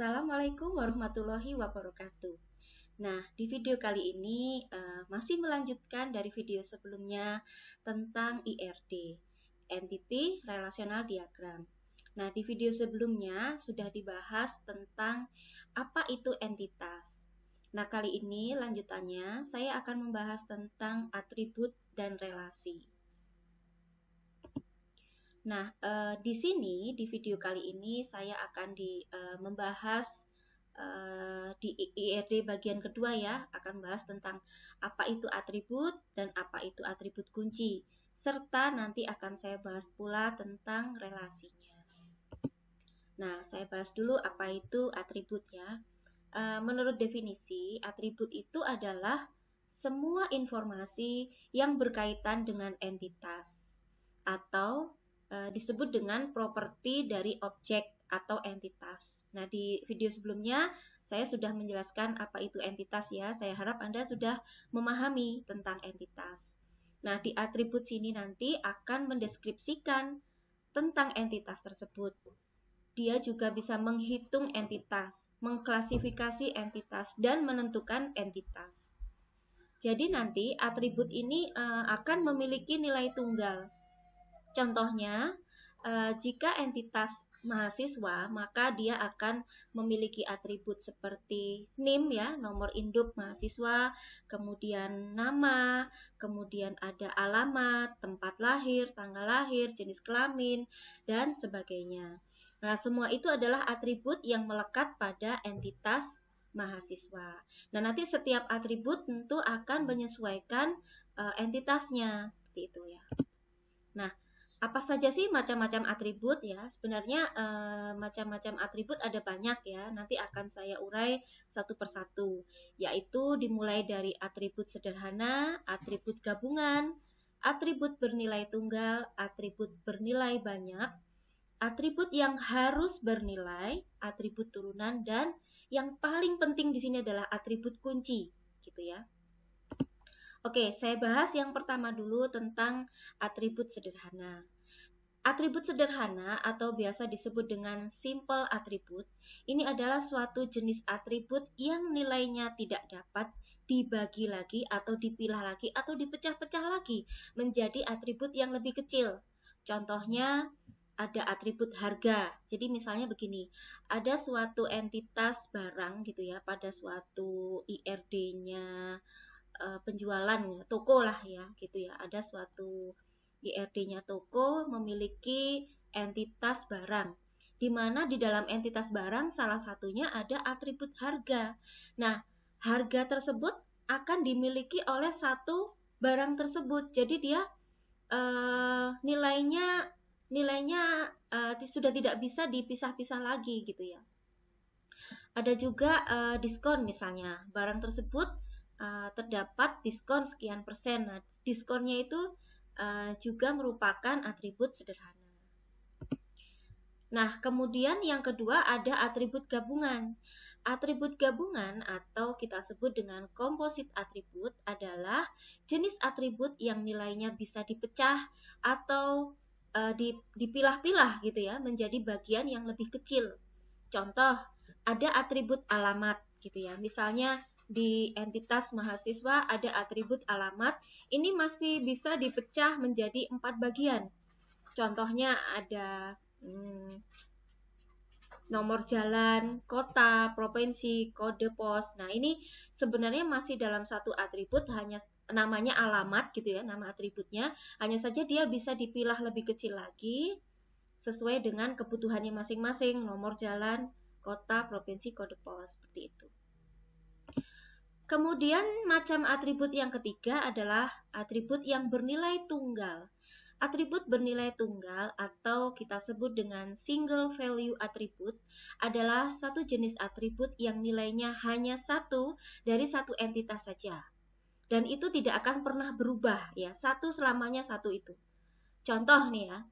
Assalamualaikum warahmatullahi wabarakatuh. Nah, di video kali ini masih melanjutkan dari video sebelumnya tentang IRD, Entity Relational Diagram. Nah, di video sebelumnya sudah dibahas tentang apa itu entitas. Nah, kali ini lanjutannya saya akan membahas tentang atribut dan relasi. Nah, di sini di video kali ini saya akan membahas di IRD bagian kedua ya, akan bahas tentang apa itu atribut dan apa itu atribut kunci, serta nanti akan saya bahas pula tentang relasinya. Nah, saya bahas dulu apa itu atribut ya. Menurut definisi, atribut itu adalah semua informasi yang berkaitan dengan entitas atau disebut dengan properti dari objek atau entitas. Nah, di video sebelumnya saya sudah menjelaskan apa itu entitas ya. Saya harap Anda sudah memahami tentang entitas. Nah, di atribut sini nanti akan mendeskripsikan tentang entitas tersebut. Dia juga bisa menghitung entitas, mengklasifikasi entitas, dan menentukan entitas. Jadi nanti atribut ini akan memiliki nilai tunggal. Contohnya, jika entitas mahasiswa, maka dia akan memiliki atribut seperti NIM ya, nomor induk mahasiswa, kemudian nama, kemudian ada alamat, tempat lahir, tanggal lahir, jenis kelamin, dan sebagainya. Nah, semua itu adalah atribut yang melekat pada entitas mahasiswa. Nah, nanti setiap atribut tentu akan menyesuaikan entitasnya, seperti itu ya. Nah, apa saja sih macam-macam atribut ya? Sebenarnya macam-macam atribut ada banyak ya. Nanti akan saya urai satu persatu, yaitu dimulai dari atribut sederhana, atribut gabungan, atribut bernilai tunggal, atribut bernilai banyak, atribut yang harus bernilai, atribut turunan, dan yang paling penting di sini adalah atribut kunci, gitu ya. Oke, saya bahas yang pertama dulu tentang atribut sederhana. Atribut sederhana atau biasa disebut dengan simple atribut, ini adalah suatu jenis atribut yang nilainya tidak dapat dibagi lagi atau dipilah lagi atau dipecah-pecah lagi menjadi atribut yang lebih kecil. Contohnya ada atribut harga. Jadi misalnya begini, ada suatu entitas barang gitu ya pada suatu IRD-nya penjualan toko lah ya gitu ya, ada suatu IRD-nya toko memiliki entitas barang, di mana di dalam entitas barang salah satunya ada atribut harga. Nah, harga tersebut akan dimiliki oleh satu barang tersebut, jadi dia nilainya sudah tidak bisa dipisah-pisah lagi gitu ya. Ada juga diskon misalnya, barang tersebut terdapat diskon sekian persen. Nah, diskonnya itu juga merupakan atribut sederhana. Nah, kemudian yang kedua ada atribut gabungan. Atribut gabungan atau kita sebut dengan komposit atribut adalah jenis atribut yang nilainya bisa dipecah atau dipilah-pilah gitu ya menjadi bagian yang lebih kecil. Contoh, ada atribut alamat gitu ya. Misalnya di entitas mahasiswa ada atribut alamat, ini masih bisa dipecah menjadi 4 bagian. Contohnya ada nomor jalan, kota, provinsi, kode pos. Nah, ini sebenarnya masih dalam satu atribut, hanya namanya alamat gitu ya, nama atributnya. Hanya saja dia bisa dipilah lebih kecil lagi sesuai dengan kebutuhannya masing-masing, nomor jalan, kota, provinsi, kode pos, seperti itu. Kemudian macam atribut yang ketiga adalah atribut yang bernilai tunggal. Atribut bernilai tunggal atau kita sebut dengan single value atribut adalah satu jenis atribut yang nilainya hanya satu dari satu entitas saja. Dan itu tidak akan pernah berubah ya, satu selamanya satu itu. Contoh nih ya,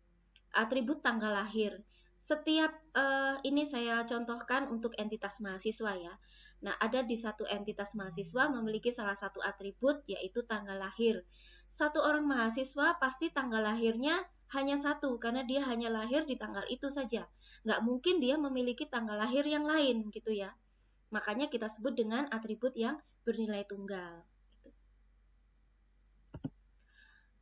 atribut tanggal lahir. Setiap ini saya contohkan untuk entitas mahasiswa ya. Nah, ada di satu entitas mahasiswa memiliki salah satu atribut yaitu tanggal lahir. Satu orang mahasiswa pasti tanggal lahirnya hanya satu, karena dia hanya lahir di tanggal itu saja. Nggak mungkin dia memiliki tanggal lahir yang lain gitu ya. Makanya kita sebut dengan atribut yang bernilai tunggal.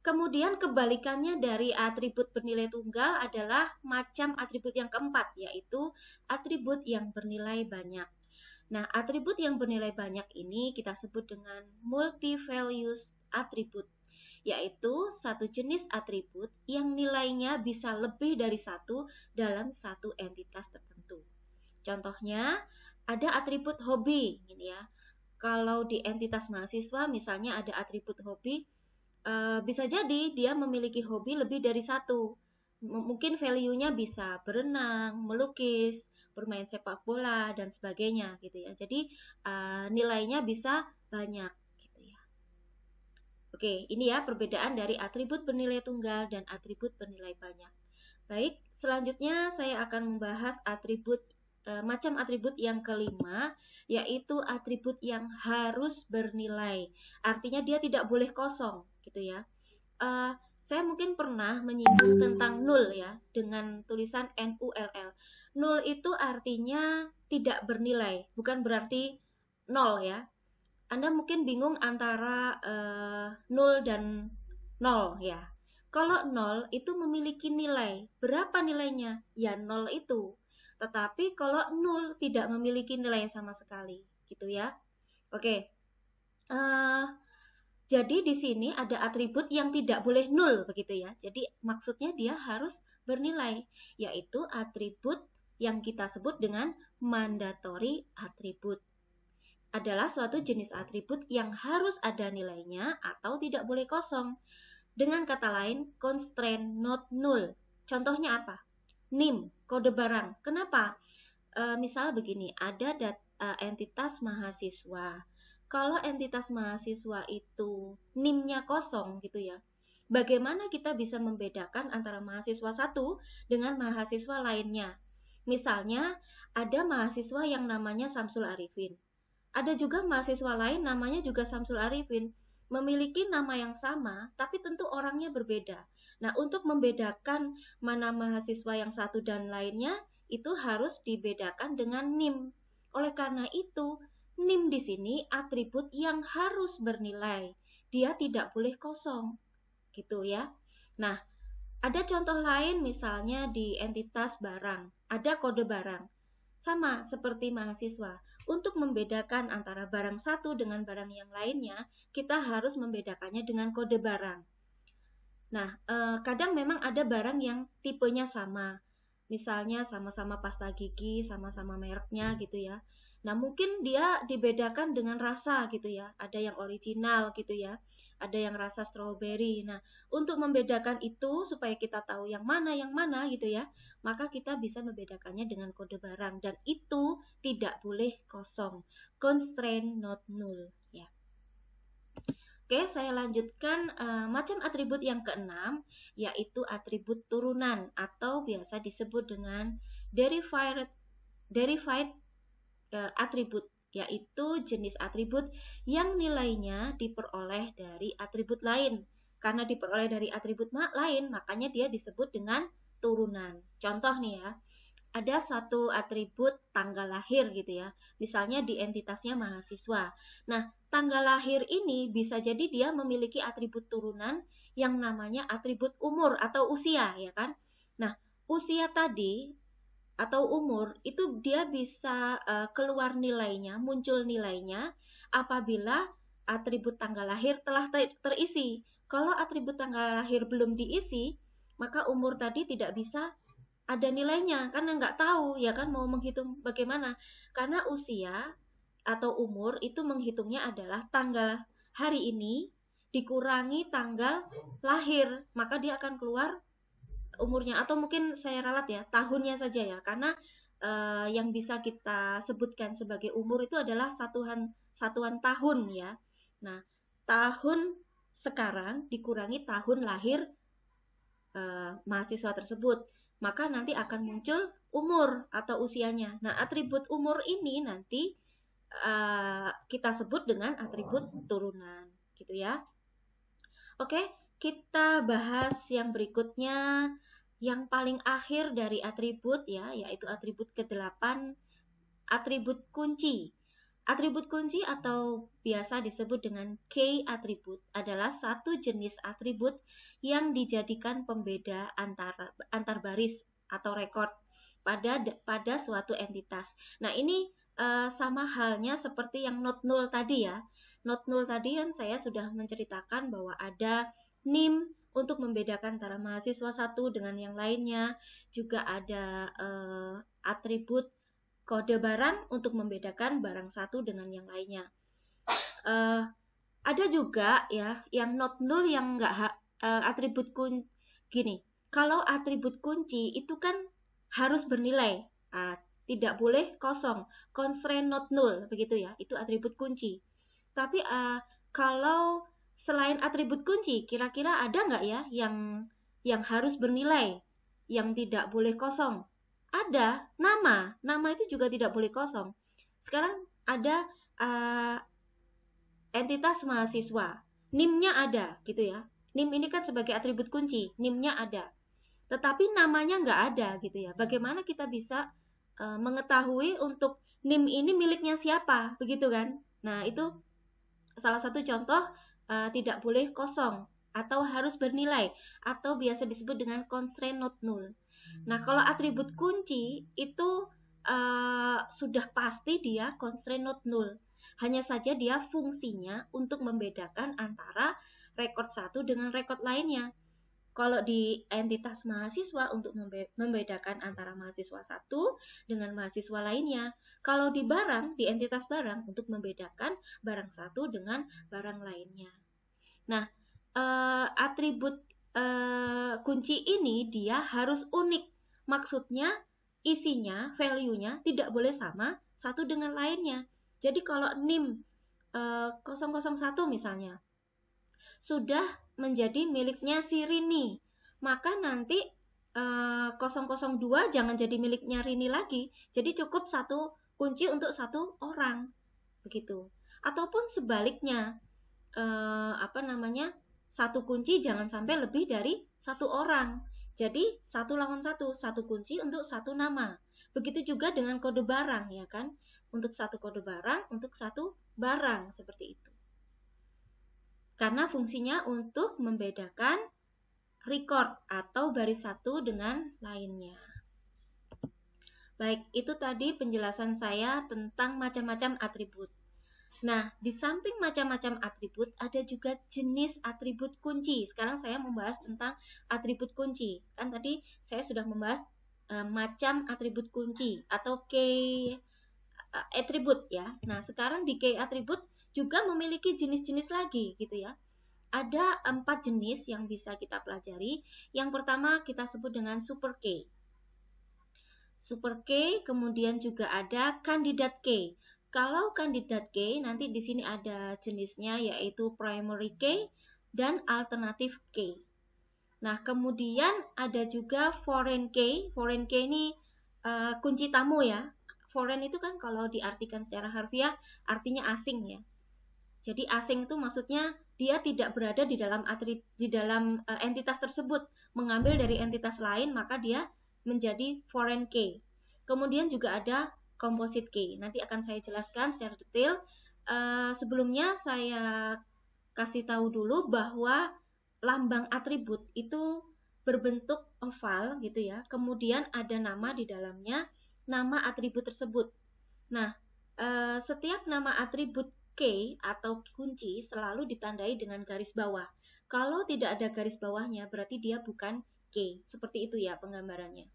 Kemudian kebalikannya dari atribut bernilai tunggal adalah macam atribut yang keempat, yaitu atribut yang bernilai banyak. Nah, atribut yang bernilai banyak ini kita sebut dengan multi-values atribut, yaitu satu jenis atribut yang nilainya bisa lebih dari satu dalam satu entitas tertentu. Contohnya, ada atribut hobi, ini ya. Kalau di entitas mahasiswa, misalnya ada atribut hobi, bisa jadi dia memiliki hobi lebih dari satu. Mungkin value-nya bisa berenang, melukis, bermain sepak bola, dan sebagainya gitu ya. Jadi nilainya bisa banyak gitu ya. Oke, ini ya perbedaan dari atribut bernilai tunggal dan atribut bernilai banyak. Baik, selanjutnya saya akan membahas macam atribut yang kelima, yaitu atribut yang harus bernilai. Artinya dia tidak boleh kosong gitu ya. Saya mungkin pernah menyinggung tentang nul ya, dengan tulisan NULL. Nul itu artinya tidak bernilai, bukan berarti nol ya. Anda mungkin bingung antara nul dan nol ya. Kalau nol itu memiliki nilai, berapa nilainya? Ya nol itu. Tetapi kalau nul tidak memiliki nilai sama sekali, gitu ya. Oke. Jadi di sini ada atribut yang tidak boleh nul begitu ya. Jadi maksudnya dia harus bernilai, yaitu atribut yang kita sebut dengan mandatory atribut. Adalah suatu jenis atribut yang harus ada nilainya atau tidak boleh kosong. Dengan kata lain, constraint not null. Contohnya apa? NIM, kode barang. Kenapa? Misal begini, ada entitas mahasiswa. Kalau entitas mahasiswa itu NIM-nya kosong gitu ya, bagaimana kita bisa membedakan antara mahasiswa satu dengan mahasiswa lainnya? Misalnya, ada mahasiswa yang namanya Samsul Arifin. Ada juga mahasiswa lain namanya juga Samsul Arifin. Memiliki nama yang sama, tapi tentu orangnya berbeda. Nah, untuk membedakan mana mahasiswa yang satu dan lainnya, itu harus dibedakan dengan NIM. Oleh karena itu, NIM di sini atribut yang harus bernilai. Dia tidak boleh kosong. Gitu ya. Nah, ada contoh lain misalnya di entitas barang. Ada kode barang. Sama seperti mahasiswa. Untuk membedakan antara barang satu dengan barang yang lainnya, kita harus membedakannya dengan kode barang. Nah, kadang memang ada barang yang tipenya sama. Misalnya sama-sama pasta gigi, sama-sama mereknya gitu ya. Nah, mungkin dia dibedakan dengan rasa gitu ya. Ada yang original gitu ya. Ada yang rasa strawberry. Nah, untuk membedakan itu supaya kita tahu yang mana gitu ya, maka kita bisa membedakannya dengan kode barang dan itu tidak boleh kosong. Constraint not null ya. Oke, saya lanjutkan macam atribut yang keenam, yaitu atribut turunan atau biasa disebut dengan derived atribut, yaitu jenis atribut yang nilainya diperoleh dari atribut lain. Karena diperoleh dari atribut lain, makanya dia disebut dengan turunan. Contoh nih ya, ada satu atribut tanggal lahir gitu ya. Misalnya di entitasnya mahasiswa. Nah, tanggal lahir ini bisa jadi dia memiliki atribut turunan yang namanya atribut umur atau usia ya kan. Nah, usia tadi atau umur itu dia bisa keluar nilainya, muncul nilainya apabila atribut tanggal lahir telah terisi. Kalau atribut tanggal lahir belum diisi, maka umur tadi tidak bisa ada nilainya karena nggak tahu ya kan mau menghitung bagaimana, karena usia atau umur itu menghitungnya adalah tanggal hari ini dikurangi tanggal lahir, maka dia akan keluar umurnya, atau mungkin saya ralat ya tahunnya saja ya, karena yang bisa kita sebutkan sebagai umur itu adalah satuan tahun ya. Nah, tahun sekarang dikurangi tahun lahir mahasiswa tersebut, maka nanti akan muncul umur atau usianya. Nah, atribut umur ini nanti kita sebut dengan atribut turunan, gitu ya. Oke, kita bahas yang berikutnya, yang paling akhir dari atribut ya, yaitu atribut ke-8, atribut kunci. Atribut kunci atau biasa disebut dengan key atribut adalah satu jenis atribut yang dijadikan pembeda antar baris atau rekod pada suatu entitas. Nah, ini sama halnya seperti yang not null tadi ya. Not null tadi kan saya sudah menceritakan bahwa ada NIM untuk membedakan antara mahasiswa satu dengan yang lainnya. Juga ada atribut kode barang untuk membedakan barang satu dengan yang lainnya. Ada juga ya yang not null yang enggak atribut gini. Kalau atribut kunci itu kan harus bernilai, tidak boleh kosong, constraint not null begitu ya. Itu atribut kunci. Tapi kalau selain atribut kunci, kira-kira ada nggak ya yang harus bernilai, yang tidak boleh kosong? Ada, nama itu juga tidak boleh kosong. Sekarang ada entitas mahasiswa, NIM-nya ada gitu ya. NIM ini kan sebagai atribut kunci, NIM-nya ada. Tetapi namanya nggak ada gitu ya. Bagaimana kita bisa mengetahui untuk NIM ini miliknya siapa, begitu kan? Nah, itu salah satu contoh tidak boleh kosong atau harus bernilai atau biasa disebut dengan constraint not null. Nah, kalau atribut kunci itu sudah pasti dia constraint not null. Hanya saja dia fungsinya untuk membedakan antara rekod satu dengan rekod lainnya. Kalau di entitas mahasiswa untuk membedakan antara mahasiswa satu dengan mahasiswa lainnya. Kalau di barang, di entitas barang untuk membedakan barang satu dengan barang lainnya. Nah, atribut kunci ini dia harus unik. Maksudnya isinya, value-nya tidak boleh sama satu dengan lainnya. Jadi kalau NIM 001 misalnya sudah menjadi miliknya si Rini, maka nanti 002 jangan jadi miliknya Rini lagi. Jadi cukup satu kunci untuk satu orang, begitu. Ataupun sebaliknya, satu kunci jangan sampai lebih dari satu orang. Jadi satu lawan satu kunci untuk satu nama. Begitu juga dengan kode barang ya kan, untuk satu kode barang untuk satu barang seperti itu. Karena fungsinya untuk membedakan record atau baris satu dengan lainnya. Baik, itu tadi penjelasan saya tentang macam-macam atribut. Nah, di samping macam-macam atribut, ada juga jenis atribut kunci. Sekarang saya membahas tentang atribut kunci. Kan tadi saya sudah membahas macam atribut kunci atau key atribut ya. Nah, sekarang di key atribut juga memiliki jenis-jenis lagi gitu ya. Ada 4 jenis yang bisa kita pelajari. Yang pertama kita sebut dengan super key. Super key, kemudian juga ada kandidat key. Kalau kandidat key, nanti di sini ada jenisnya yaitu primary key dan alternative key. Nah, kemudian ada juga foreign key. Foreign key ini kunci tamu ya. Foreign itu kan kalau diartikan secara harfiah artinya asing ya. Jadi asing itu maksudnya dia tidak berada di dalam entitas tersebut, mengambil dari entitas lain, maka dia menjadi foreign key. Kemudian juga ada composite key. Nanti akan saya jelaskan secara detail. Sebelumnya saya kasih tahu dulu bahwa lambang atribut itu berbentuk oval gitu ya. Kemudian ada nama di dalamnya, nama atribut tersebut. Nah, setiap nama atribut key atau kunci selalu ditandai dengan garis bawah. Kalau tidak ada garis bawahnya berarti dia bukan key. Seperti itu ya penggambarannya.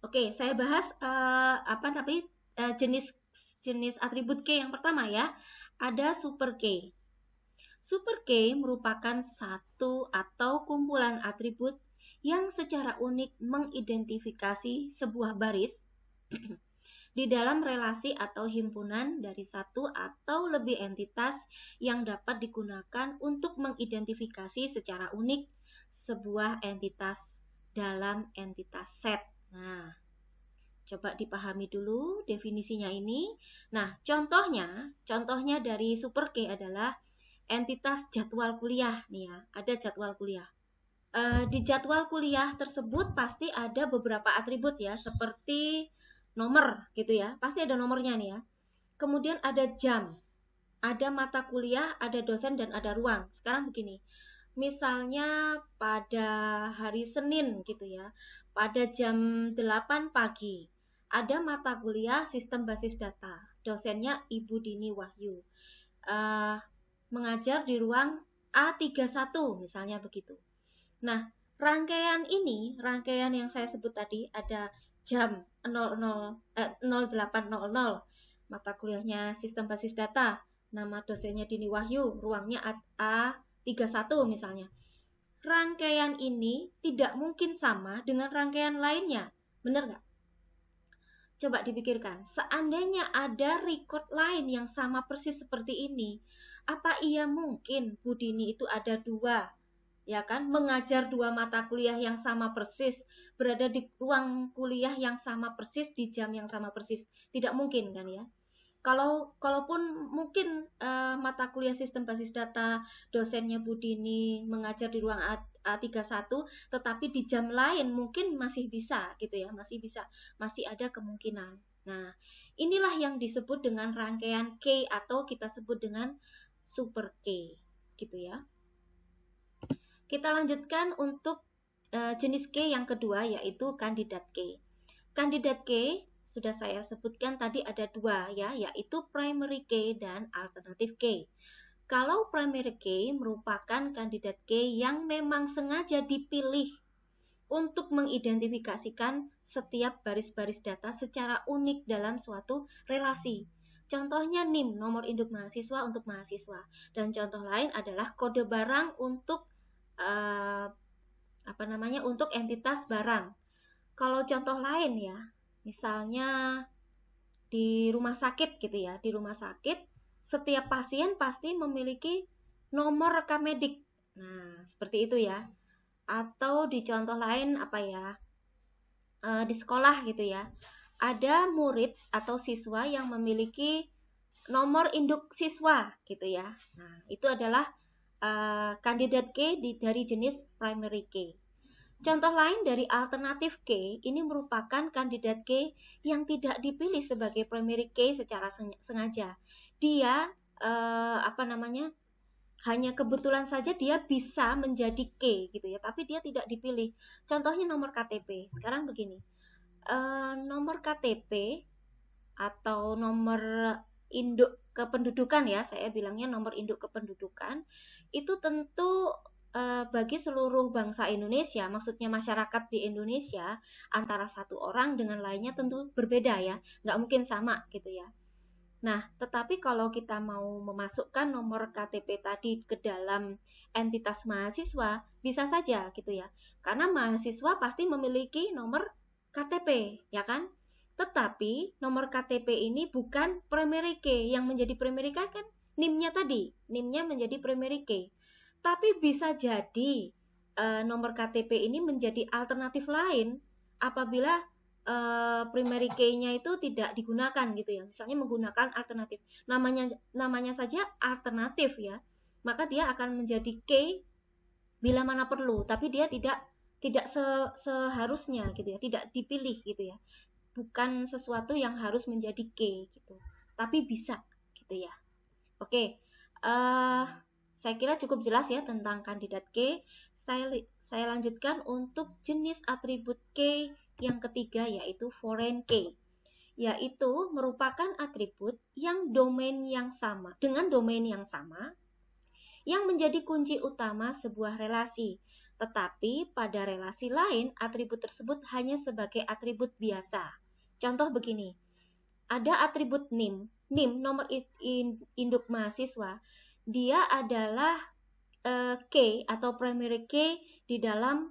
Oke, saya bahas jenis atribut key yang pertama ya. Ada super key. Super key merupakan satu atau kumpulan atribut yang secara unik mengidentifikasi sebuah baris di dalam relasi atau himpunan dari satu atau lebih entitas yang dapat digunakan untuk mengidentifikasi secara unik sebuah entitas dalam entitas set. Nah, coba dipahami dulu definisinya ini. Nah, contohnya dari super key adalah entitas jadwal kuliah nih ya, ada jadwal kuliah. Di jadwal kuliah tersebut pasti ada beberapa atribut ya, seperti nomor gitu ya, pasti ada nomornya nih ya. Kemudian ada jam, ada mata kuliah, ada dosen, dan ada ruang. Sekarang begini, misalnya pada hari Senin gitu ya, pada jam 8 pagi, ada mata kuliah sistem basis data. Dosennya Ibu Dini Wahyu. Mengajar di ruang A31 misalnya begitu. Nah, rangkaian yang saya sebut tadi, ada jam 08.00, mata kuliahnya sistem basis data, nama dosennya Dini Wahyu, ruangnya A31 misalnya. Rangkaian ini tidak mungkin sama dengan rangkaian lainnya, benar nggak? Coba dipikirkan, seandainya ada record lain yang sama persis seperti ini, apa iya mungkin Bu Dini itu ada dua, ya kan, mengajar dua mata kuliah yang sama persis, berada di ruang kuliah yang sama persis, di jam yang sama persis? Tidak mungkin kan ya. Kalaupun mungkin mata kuliah sistem basis data dosennya Bu Dini mengajar di ruang A31, tetapi di jam lain mungkin masih bisa gitu ya, masih ada kemungkinan. Nah, inilah yang disebut dengan rangkaian K atau kita sebut dengan super K gitu ya. Kita lanjutkan untuk jenis K yang kedua, yaitu kandidat K. Kandidat K sudah saya sebutkan tadi ada dua ya, yaitu primary K dan alternative K. Kalau primary K merupakan kandidat K yang memang sengaja dipilih untuk mengidentifikasikan setiap baris-baris data secara unik dalam suatu relasi. Contohnya NIM, nomor induk mahasiswa untuk mahasiswa. Dan contoh lain adalah kode barang untuk untuk entitas barang. Kalau contoh lain ya, misalnya di rumah sakit gitu ya, di rumah sakit setiap pasien pasti memiliki nomor rekam medik. Nah, seperti itu ya. Atau di contoh lain di sekolah gitu ya, ada murid atau siswa yang memiliki nomor induk siswa gitu ya. Nah, itu adalah kandidat K dari jenis primary K. Contoh lain dari alternatif K, ini merupakan kandidat K yang tidak dipilih sebagai primary K secara sengaja. Dia hanya kebetulan saja dia bisa menjadi K gitu ya, tapi dia tidak dipilih. Contohnya nomor KTP. Sekarang begini, nomor KTP atau nomor induk kependudukan ya, saya bilangnya nomor induk kependudukan, itu tentu bagi seluruh bangsa Indonesia, maksudnya masyarakat di Indonesia, antara satu orang dengan lainnya tentu berbeda ya, nggak mungkin sama gitu ya. Nah, tetapi kalau kita mau memasukkan nomor KTP tadi ke dalam entitas mahasiswa, bisa saja gitu ya, karena mahasiswa pasti memiliki nomor KTP, ya kan? Tetapi nomor KTP ini bukan primary K, yang menjadi primary K kan NIM-nya tadi, NIM-nya menjadi primary K. Tapi bisa jadi nomor KTP ini menjadi alternatif lain apabila primary key-nya itu tidak digunakan gitu ya. Misalnya menggunakan alternatif. Namanya saja alternatif ya. Maka dia akan menjadi key bila mana perlu, tapi dia tidak seharusnya gitu ya, tidak dipilih gitu ya. Bukan sesuatu yang harus menjadi key gitu. Tapi bisa gitu ya. Oke. Saya kira cukup jelas ya tentang kandidat K. Saya lanjutkan untuk jenis atribut K yang ketiga, yaitu foreign K, yaitu merupakan atribut yang dengan domain yang sama, yang menjadi kunci utama sebuah relasi. Tetapi pada relasi lain, atribut tersebut hanya sebagai atribut biasa. Contoh begini, ada atribut NIM, nomor induk mahasiswa. Dia adalah K atau primary K di dalam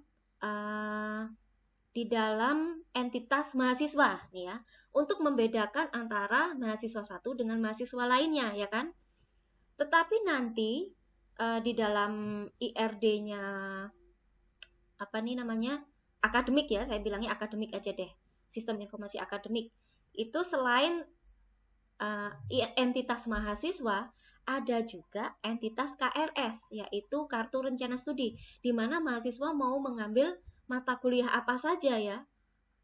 entitas mahasiswa nih ya, untuk membedakan antara mahasiswa satu dengan mahasiswa lainnya ya kan. Tetapi nanti di dalam IRD-nya akademik ya, saya bilangnya akademik aja deh, sistem informasi akademik, itu selain entitas mahasiswa, ada juga entitas KRS, yaitu Kartu Rencana Studi, di mana mahasiswa mau mengambil mata kuliah apa saja ya,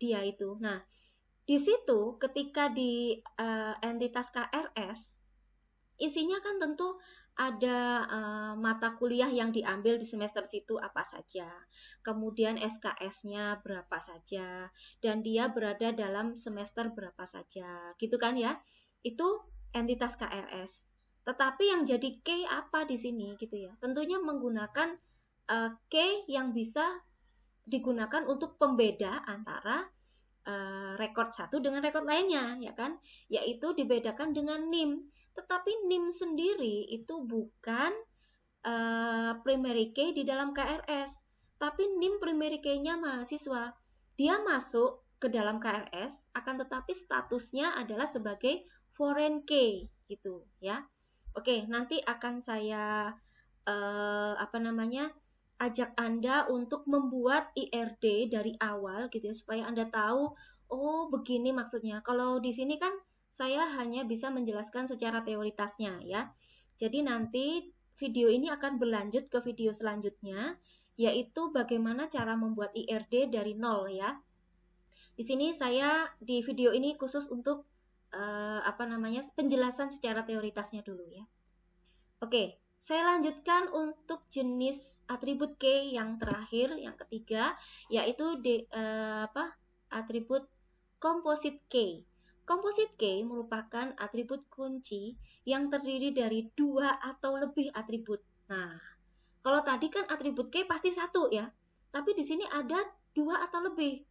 dia itu. Nah, di situ ketika di entitas KRS, isinya kan tentu ada mata kuliah yang diambil di semester situ apa saja, kemudian SKS-nya berapa saja, dan dia berada dalam semester berapa saja, gitu kan ya. Itu entitas KRS. Tetapi yang jadi K apa di sini gitu ya? Tentunya menggunakan K yang bisa digunakan untuk pembeda antara rekod satu dengan rekod lainnya, ya kan? Yaitu dibedakan dengan NIM. Tetapi NIM sendiri itu bukan primary key di dalam KRS, tapi NIM primary key-nya mahasiswa. Dia masuk ke dalam KRS, akan tetapi statusnya adalah sebagai foreign key, gitu ya. Oke, nanti akan saya ajak Anda untuk membuat IRD dari awal gitu ya, supaya Anda tahu, oh begini maksudnya. Kalau di sini kan saya hanya bisa menjelaskan secara teoritasnya ya. Jadi nanti video ini akan berlanjut ke video selanjutnya, yaitu bagaimana cara membuat IRD dari nol ya. Di sini saya di video ini khusus untuk penjelasan secara teoritasnya dulu ya. Oke, saya lanjutkan untuk jenis atribut K yang terakhir, yang ketiga, yaitu atribut composite K. Composite K merupakan atribut kunci yang terdiri dari 2 atau lebih atribut. Nah, kalau tadi kan atribut K pasti satu ya, tapi di sini ada 2 atau lebih.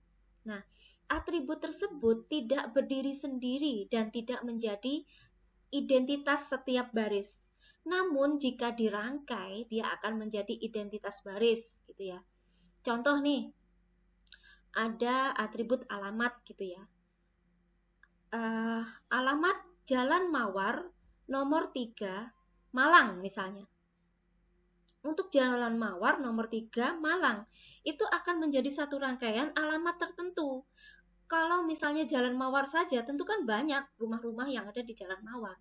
Nah, atribut tersebut tidak berdiri sendiri dan tidak menjadi identitas setiap baris. Namun jika dirangkai, dia akan menjadi identitas baris gitu ya. Contoh nih, ada atribut alamat gitu ya. Alamat Jalan Mawar nomor 3 Malang misalnya. Untuk Jalan Mawar nomor 3 Malang, itu akan menjadi satu rangkaian alamat tertentu. Kalau misalnya Jalan Mawar saja, tentu kan banyak rumah-rumah yang ada di Jalan Mawar.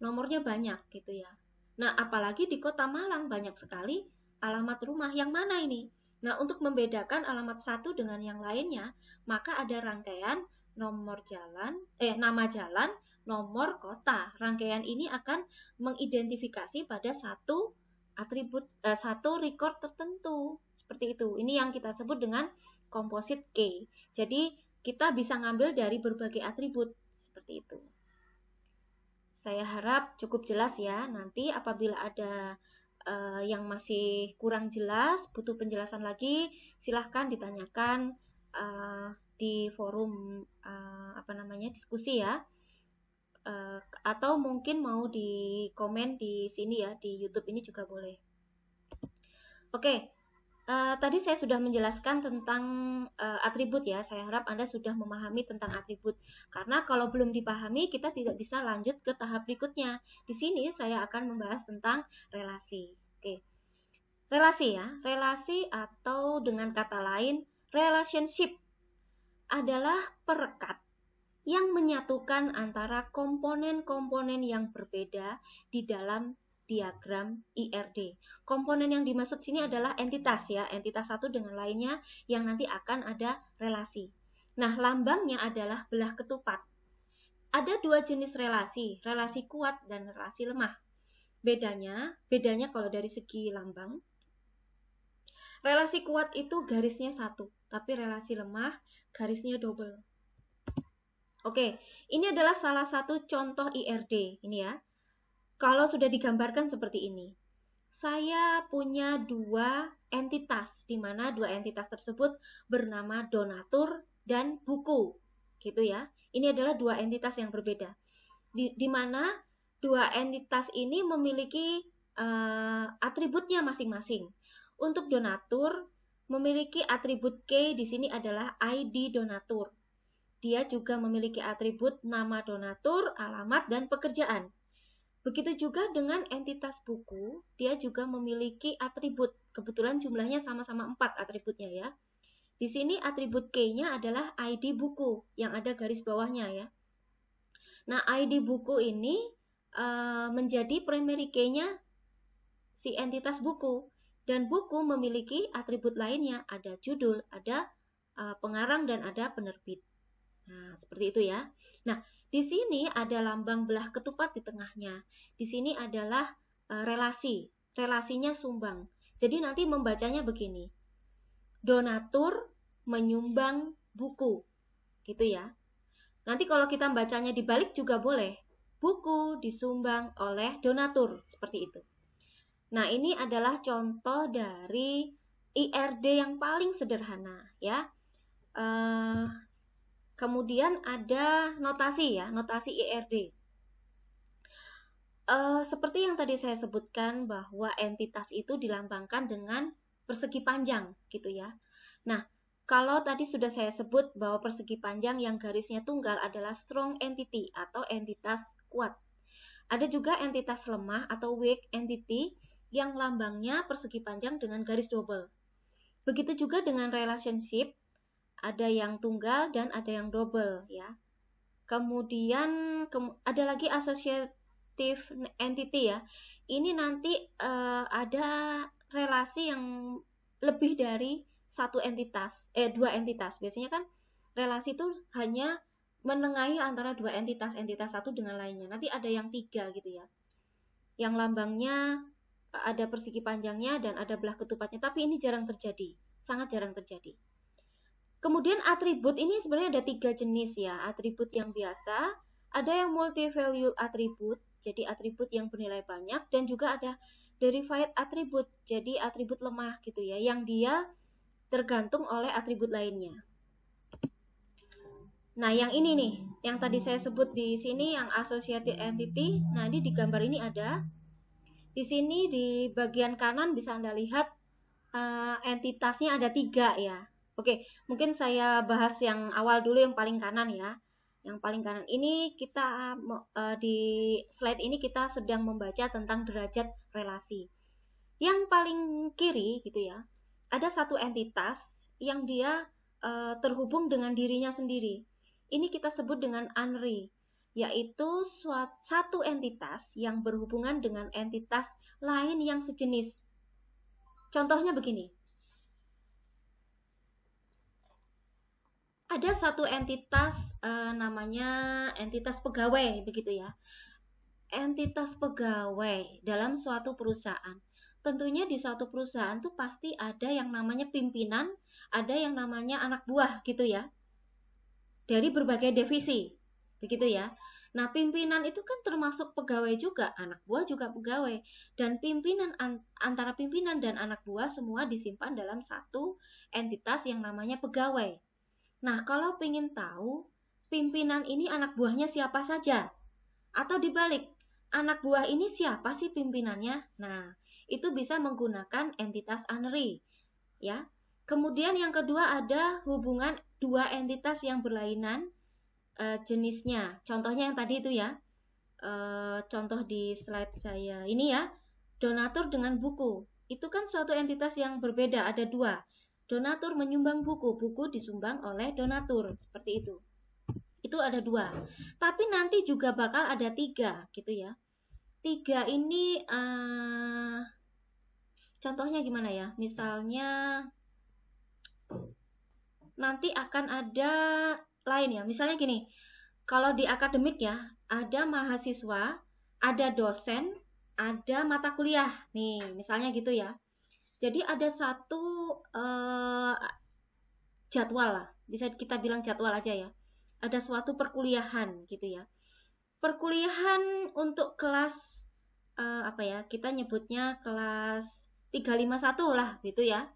Nomornya banyak gitu ya. Nah, apalagi di Kota Malang banyak sekali alamat rumah. Yang mana ini? Nah, untuk membedakan alamat satu dengan yang lainnya, maka ada rangkaian nomor jalan, nama jalan, nomor kota. Rangkaian ini akan mengidentifikasi pada satu atribut, satu record tertentu. Seperti itu. Ini yang kita sebut dengan composite key. Jadi, kita bisa ngambil dari berbagai atribut. Seperti itu. Saya harap cukup jelas ya. Nanti apabila ada yang masih kurang jelas, butuh penjelasan lagi, silahkan ditanyakan di forum diskusi ya. Atau mungkin mau di komen di sini ya, di YouTube ini juga boleh. Oke. Tadi saya sudah menjelaskan tentang atribut ya. Saya harap Anda sudah memahami tentang atribut. Karena kalau belum dipahami, kita tidak bisa lanjut ke tahap berikutnya. Di sini saya akan membahas tentang relasi. Oke. Relasi ya. Relasi atau dengan kata lain, relationship adalah perekat yang menyatukan antara komponen-komponen yang berbeda di dalam diagram IRD. Komponen yang dimaksud sini adalah entitas ya, entitas satu dengan lainnya yang nanti akan ada relasi. Nah, lambangnya adalah belah ketupat. Ada dua jenis relasi kuat dan relasi lemah. Bedanya kalau dari segi lambang, relasi kuat itu garisnya satu, tapi relasi lemah garisnya double. Oke, ini adalah salah satu contoh IRD, ini ya. Kalau sudah digambarkan seperti ini, saya punya dua entitas, di mana dua entitas tersebut bernama donatur dan buku, gitu ya. Ini adalah dua entitas yang berbeda, di mana dua entitas ini memiliki atributnya masing-masing. Untuk donatur memiliki atribut K di sini adalah ID donatur. Dia juga memiliki atribut nama donatur, alamat, dan pekerjaan. Begitu juga dengan entitas buku, dia juga memiliki atribut. Kebetulan jumlahnya sama-sama 4 atributnya ya. Di sini atribut K-nya adalah ID buku yang ada garis bawahnya ya. Nah, ID buku ini menjadi primary key-nya si entitas buku. Dan buku memiliki atribut lainnya, ada judul, ada pengarang, dan ada penerbit. Nah, seperti itu ya. Nah, di sini ada lambang belah ketupat di tengahnya. Di sini adalah relasi, relasinya sumbang. Jadi nanti membacanya begini. Donatur menyumbang buku. Gitu ya. Nanti kalau kita bacanya dibalik juga boleh. Buku disumbang oleh donatur, seperti itu. Nah, ini adalah contoh dari IRD yang paling sederhana ya. Kemudian ada notasi ya, notasi IRD. Seperti yang tadi saya sebutkan bahwa entitas itu dilambangkan dengan persegi panjang gitu ya. Nah, kalau tadi sudah saya sebut bahwa persegi panjang yang garisnya tunggal adalah strong entity atau entitas kuat. Ada juga entitas lemah atau weak entity yang lambangnya persegi panjang dengan garis double. Begitu juga dengan relationship, ada yang tunggal dan ada yang double ya. Kemudian ada lagi associative entity ya. Ini nanti ada relasi yang lebih dari dua entitas. Biasanya kan relasi itu hanya menengahi antara dua entitas satu dengan lainnya. Nanti ada yang 3 gitu ya. Yang lambangnya ada persegi panjangnya dan ada belah ketupatnya, tapi ini jarang terjadi, sangat jarang terjadi. Kemudian atribut ini sebenarnya ada 3 jenis ya. Atribut yang biasa, ada yang multi-value atribut, jadi atribut yang bernilai banyak, dan juga ada derived atribut, jadi atribut lemah gitu ya, yang dia tergantung oleh atribut lainnya. Nah, yang ini nih, yang tadi saya sebut di sini yang associated entity. Nah, ini di gambar ini ada. Di sini di bagian kanan bisa Anda lihat entitasnya ada 3 ya. Oke, mungkin saya bahas yang awal dulu, yang paling kanan ya. Yang paling kanan ini kita di slide ini kita sedang membaca tentang derajat relasi. Yang paling kiri gitu ya, ada satu entitas yang dia terhubung dengan dirinya sendiri. Ini kita sebut dengan unary, yaitu satu entitas yang berhubungan dengan entitas lain yang sejenis. Contohnya begini. Ada satu entitas namanya entitas pegawai begitu ya. Entitas pegawai dalam suatu perusahaan. Tentunya di suatu perusahaan tuh pasti ada yang namanya pimpinan, ada yang namanya anak buah gitu ya. Dari berbagai divisi. Begitu ya. Nah, pimpinan itu kan termasuk pegawai juga, anak buah juga pegawai. Dan pimpinan antara pimpinan dan anak buah semua disimpan dalam satu entitas yang namanya pegawai. Nah, kalau ingin tahu pimpinan ini anak buahnya siapa saja, atau dibalik, anak buah ini siapa sih pimpinannya? Nah, itu bisa menggunakan entitas unary, ya. Kemudian yang kedua ada hubungan dua entitas yang berlainan jenisnya. Contohnya yang tadi itu ya. Contoh di slide saya ini ya. Donatur dengan buku. Itu kan suatu entitas yang berbeda, ada 2. Donatur menyumbang buku, buku disumbang oleh donatur, seperti itu. Itu ada 2. Tapi nanti juga bakal ada 3 gitu ya. 3 ini contohnya gimana ya? Misalnya nanti akan ada lain ya. Misalnya gini, kalau di akademik ya, ada mahasiswa, ada dosen, ada mata kuliah. Nih, misalnya gitu ya. Jadi ada satu jadwal lah, bisa kita bilang jadwal aja ya. Ada suatu perkuliahan gitu ya. Perkuliahan untuk kelas apa ya? Kita nyebutnya kelas 351 lah gitu ya.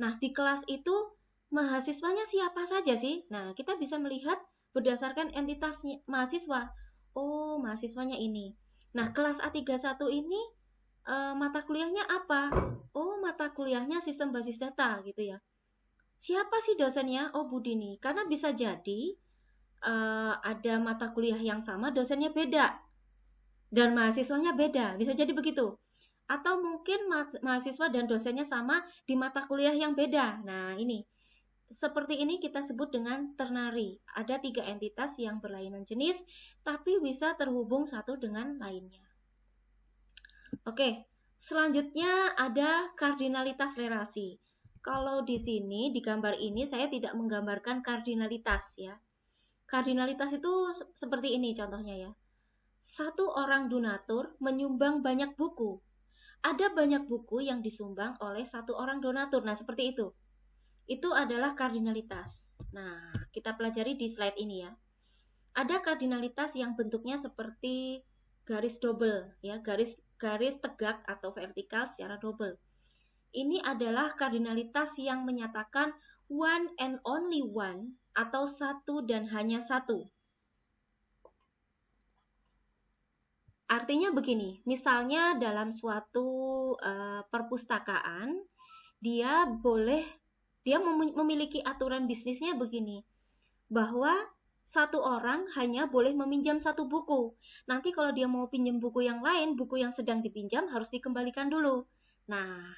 Nah, di kelas itu mahasiswanya siapa saja sih? Nah, kita bisa melihat berdasarkan entitas mahasiswa. Oh, mahasiswanya ini. Nah, kelas A31 ini mata kuliahnya apa? Oh, mata kuliahnya sistem basis data gitu ya. Siapa sih dosennya? Oh, Bu Dini. Karena bisa jadi ada mata kuliah yang sama, dosennya beda. Dan mahasiswanya beda. Bisa jadi begitu. Atau mungkin mahasiswa dan dosennya sama di mata kuliah yang beda. Nah, ini. Seperti ini kita sebut dengan ternary. Ada 3 entitas yang berlainan jenis, tapi bisa terhubung satu dengan lainnya. Oke, selanjutnya ada kardinalitas relasi. Kalau di sini, di gambar ini saya tidak menggambarkan kardinalitas ya. Kardinalitas itu seperti ini contohnya ya. Satu orang donatur menyumbang banyak buku. Ada banyak buku yang disumbang oleh satu orang donatur. Nah, seperti itu. Itu adalah kardinalitas. Nah, kita pelajari di slide ini ya. Ada kardinalitas yang bentuknya seperti garis double ya, garis tegak atau vertikal secara double. Ini adalah kardinalitas yang menyatakan one and only one atau satu dan hanya satu. Artinya begini, misalnya dalam suatu perpustakaan, dia memiliki aturan bisnisnya begini, bahwa satu orang hanya boleh meminjam satu buku. Nanti kalau dia mau pinjam buku yang lain, buku yang sedang dipinjam harus dikembalikan dulu. Nah,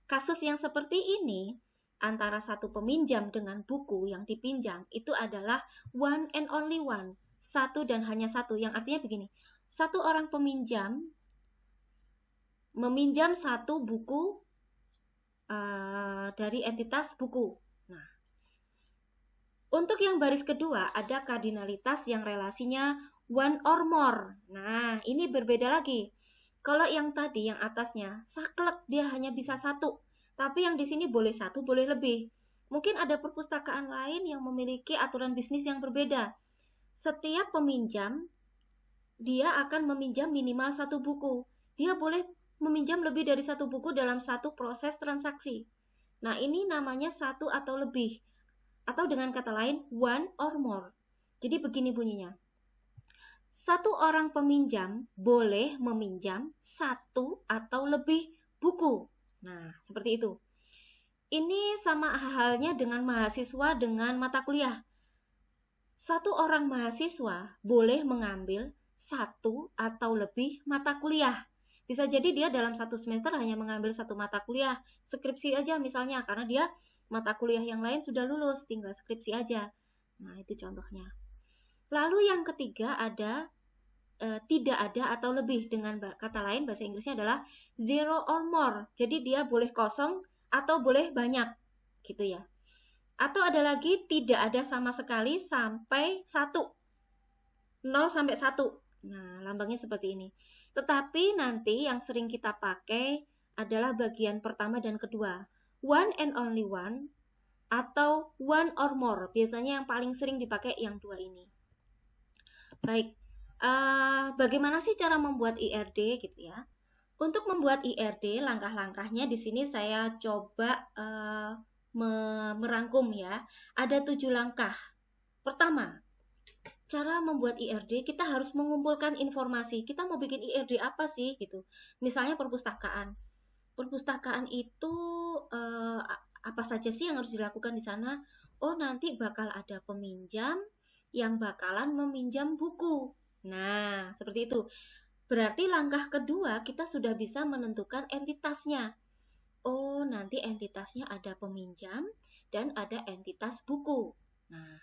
kasus yang seperti ini, antara satu peminjam dengan buku yang dipinjam, itu adalah one and only one, satu dan hanya satu, yang artinya begini, satu orang peminjam meminjam satu buku dari entitas buku. Nah, untuk yang baris kedua ada kardinalitas yang relasinya one or more. Nah, ini berbeda lagi. Kalau yang tadi yang atasnya saklek, dia hanya bisa satu. Tapi yang di sini boleh satu, boleh lebih. Mungkin ada perpustakaan lain yang memiliki aturan bisnis yang berbeda. Setiap peminjam dia akan meminjam minimal satu buku. Dia boleh meminjam lebih dari satu buku dalam satu proses transaksi. Nah, ini namanya satu atau lebih. Atau dengan kata lain, one or more. Jadi begini bunyinya. Satu orang peminjam boleh meminjam satu atau lebih buku. Nah, seperti itu. Ini sama halnya dengan mahasiswa dengan mata kuliah. Satu orang mahasiswa boleh mengambil satu atau lebih mata kuliah. Bisa jadi dia dalam satu semester hanya mengambil satu mata kuliah, skripsi aja misalnya, karena dia mata kuliah yang lain sudah lulus, tinggal skripsi aja. Nah, itu contohnya. Lalu yang ketiga ada tidak ada atau lebih, dengan kata lain bahasa Inggrisnya adalah zero or more. Jadi dia boleh kosong atau boleh banyak, gitu ya. Atau ada lagi tidak ada sama sekali sampai 1. 0 sampai 1. Nah, lambangnya seperti ini. Tetapi nanti yang sering kita pakai adalah bagian pertama dan kedua. One and only one atau one or more. Biasanya yang paling sering dipakai yang dua ini. Baik, bagaimana sih cara membuat IRD gitu ya? Untuk membuat IRD, langkah-langkahnya di sini saya coba merangkum ya. Ada 7 langkah. Pertama, cara membuat IRD, kita harus mengumpulkan informasi. Kita mau bikin IRD apa sih gitu? Misalnya perpustakaan. Perpustakaan itu apa saja sih yang harus dilakukan di sana? Oh, nanti bakal ada peminjam yang bakalan meminjam buku. Nah, seperti itu. Berarti langkah kedua kita sudah bisa menentukan entitasnya. Oh, nanti entitasnya ada peminjam dan ada entitas buku. Nah,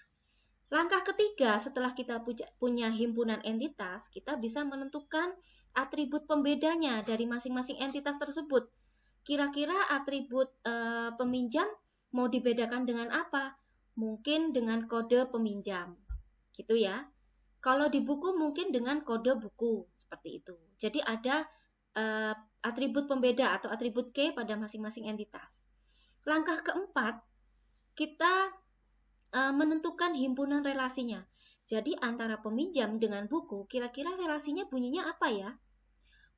langkah ketiga setelah kita punya himpunan entitas, kita bisa menentukan atribut pembedanya dari masing-masing entitas tersebut. Kira-kira atribut peminjam mau dibedakan dengan apa? Mungkin dengan kode peminjam, gitu ya. Kalau di buku mungkin dengan kode buku, seperti itu. Jadi ada atribut pembeda atau atribut key pada masing-masing entitas. Langkah keempat, kita menentukan himpunan relasinya. Jadi antara peminjam dengan buku, kira-kira relasinya bunyinya apa ya?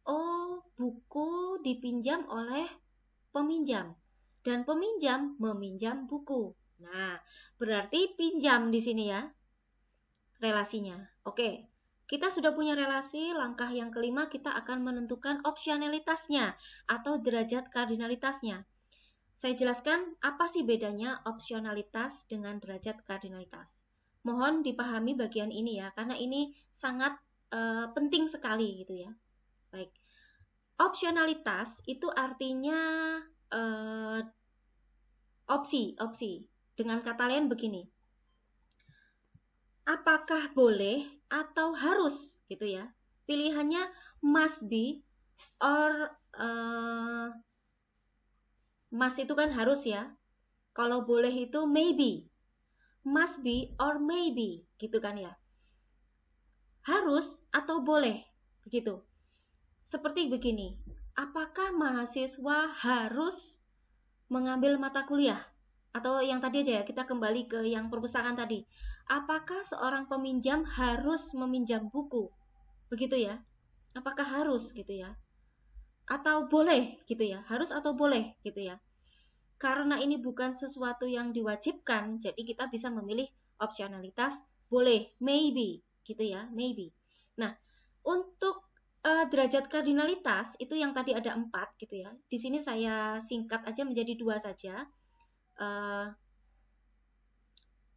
Oh, buku dipinjam oleh peminjam dan peminjam meminjam buku. Nah, berarti pinjam di sini ya relasinya. Oke, kita sudah punya relasi. Langkah yang kelima kita akan menentukan opsionalitasnya atau derajat kardinalitasnya. Saya jelaskan apa sih bedanya opsionalitas dengan derajat kardinalitas. Mohon dipahami bagian ini ya, karena ini sangat penting sekali gitu ya. Baik, opsionalitas itu artinya opsi. Dengan kata lain begini, apakah boleh atau harus gitu ya. Pilihannya must be, or must itu kan harus ya. Kalau boleh itu maybe, must be or maybe gitu kan ya. Harus atau boleh begitu. Seperti begini, apakah mahasiswa harus mengambil mata kuliah? Atau yang tadi aja ya, kita kembali ke yang perpustakaan tadi. Apakah seorang peminjam harus meminjam buku? Begitu ya. Apakah harus gitu ya? Atau boleh gitu ya? Harus atau boleh gitu ya? Karena ini bukan sesuatu yang diwajibkan, jadi kita bisa memilih opsionalitas boleh, maybe gitu ya, maybe. Nah, untuk derajat kardinalitas itu yang tadi ada 4 gitu ya. Di sini saya singkat aja menjadi 2 saja.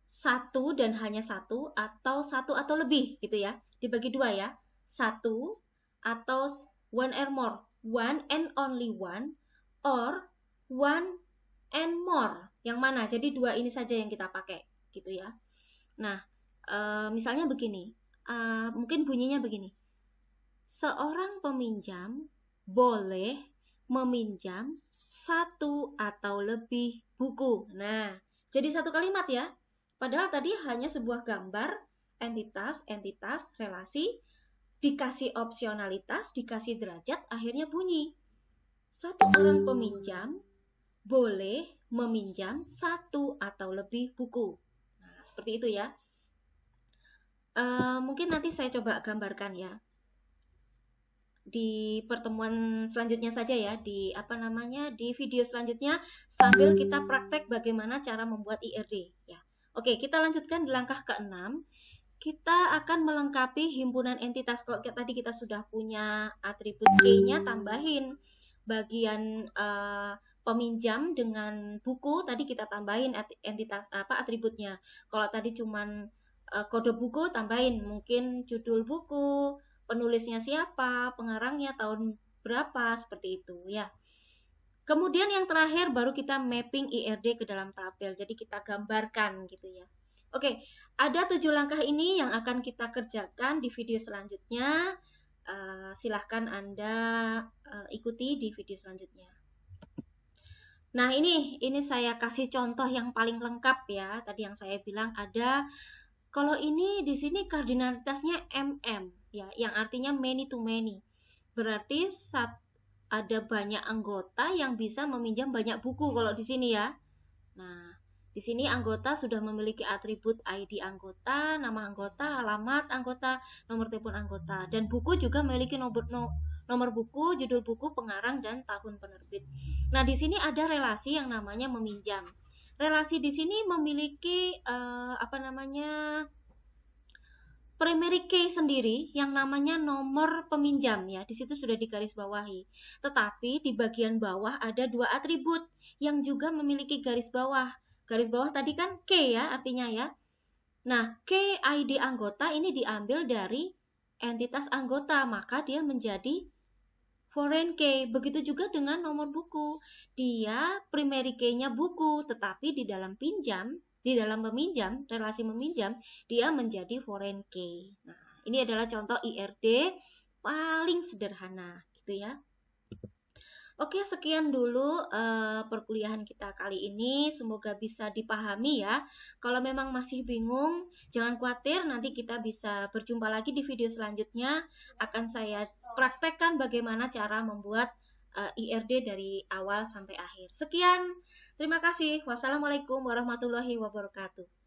Satu dan hanya satu atau lebih gitu ya. Dibagi 2 ya. Satu atau one or more, one and only one, or one and more. Yang mana? Jadi 2 ini saja yang kita pakai gitu ya. Nah, misalnya begini. Mungkin bunyinya begini. Seorang peminjam boleh meminjam 1 atau lebih buku. Nah, jadi satu kalimat ya. Padahal tadi hanya sebuah gambar, entitas, relasi, dikasih opsionalitas, dikasih derajat, akhirnya bunyi. Satu orang peminjam boleh meminjam 1 atau lebih buku. Nah, seperti itu ya. Mungkin nanti saya coba gambarkan ya. Di pertemuan selanjutnya saja ya, di video selanjutnya sambil kita praktek bagaimana cara membuat IRD ya. Oke, kita lanjutkan di langkah ke-6. Kita akan melengkapi himpunan entitas. Kalau tadi kita sudah punya atribut K-nya, tambahin bagian peminjam dengan buku, tadi kita tambahin entitas atributnya. Kalau tadi cuman kode buku, tambahin mungkin judul buku, penulisnya siapa, pengarangnya tahun berapa, seperti itu ya. Kemudian yang terakhir baru kita mapping IRD ke dalam tabel. Jadi kita gambarkan gitu ya. Oke, ada 7 langkah ini yang akan kita kerjakan di video selanjutnya. Silahkan Anda ikuti di video selanjutnya. Nah, ini saya kasih contoh yang paling lengkap ya. Tadi yang saya bilang ada, kalau ini di sini kardinalitasnya MM ya, yang artinya many to many. Berarti ada banyak anggota yang bisa meminjam banyak buku kalau di sini ya. Nah, di sini anggota sudah memiliki atribut ID anggota, nama anggota, alamat anggota, nomor telepon anggota, dan buku juga memiliki nomor buku, judul buku, pengarang, dan tahun penerbit. Nah, di sini ada relasi yang namanya meminjam. Relasi di sini memiliki primary key sendiri yang namanya nomor peminjam ya. Di situ sudah digarisbawahi. Tetapi di bagian bawah ada 2 atribut yang juga memiliki garis bawah. Garis bawah tadi kan K ya artinya ya. Nah, K ID anggota ini diambil dari entitas anggota, maka dia menjadi foreign key. Begitu juga dengan nomor buku. Dia primary key-nya buku, tetapi di dalam peminjam, relasi meminjam, dia menjadi foreign key. Nah, ini adalah contoh IRD paling sederhana, gitu ya. Oke, sekian dulu perkuliahan kita kali ini. Semoga bisa dipahami ya. Kalau memang masih bingung, jangan khawatir. Nanti kita bisa berjumpa lagi di video selanjutnya. Akan saya praktekkan bagaimana cara membuat IRD dari awal sampai akhir. Sekian, terima kasih. Wassalamualaikum warahmatullahi wabarakatuh.